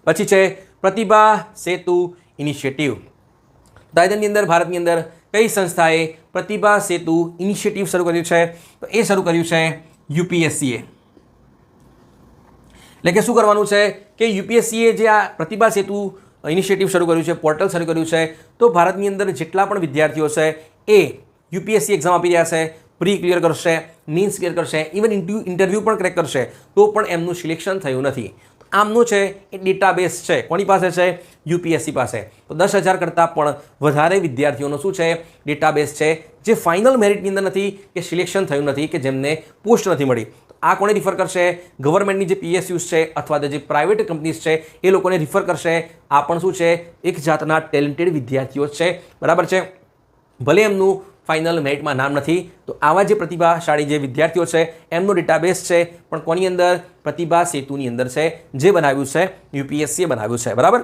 પછી છે પ્રતિભા સેતુ ઇનિશિયેટિવ। તાઇવાનની અંદર ભારતની અંદર કઈ સંસ્થાએ પ્રતિભા સેતુ ઇનિશિયેટિવ શરૂ કર્યું છે? તો એ શરૂ કર્યું છે યુપીએસસીએ। એટલે કે શું કરવાનું છે કે યુપીએસસીએ જે આ પ્રતિભા સેતુ ઇનિશિયેટિવ શરૂ કર્યું છે, પોર્ટલ શરૂ કર્યું છે, તો ભારતની અંદર જેટલા પણ વિદ્યાર્થીઓ છે એ યુપીએસસી એક્ઝામ આપી રહ્યા છે, પ્રી ક્લિયર કરશે, મીન્સ ક્લિયર કરશે, ઇવન ઇન્ટરવ્યૂ પણ ક્રેક કરશે, તો પણ એમનું સિલેક્શન થયું નથી। આમનું છે એ ડેટાબેઝ છે, કોની પાસે છે? યુપીએસસી પાસે। તો 10,000 કરતાં પણ વધારે વિદ્યાર્થીઓનો શું છે? ડેટાબેઝ છે, જે ફાઇનલ મેરિટની અંદર નથી, કે સિલેક્શન થયું નથી, કે જેમને પોસ્ટ નથી મળી। આ કોને રિફર કરશે? ગવર્મેન્ટની જે પીએસયુઝ છે અથવા તો જે પ્રાઇવેટ કંપનીઝ છે એ લોકોને રિફર કરશે। આ પણ શું છે? એક જાતના ટેલેન્ટેડ વિદ્યાર્થીઓ છે, બરાબર છે। ભલે એમનું ફાઇનલ મેરિટમાં નામ નથી, તો આવા જે પ્રતિભાશાળી જે વિદ્યાર્થીઓ છે એમનો ડેટાબેઝ છે, પણ કોની અંદર? પ્રતિભા સેતુની અંદર છે, જે બનાવ્યું છે યુપીએસસીએ બનાવ્યું છે, બરાબર।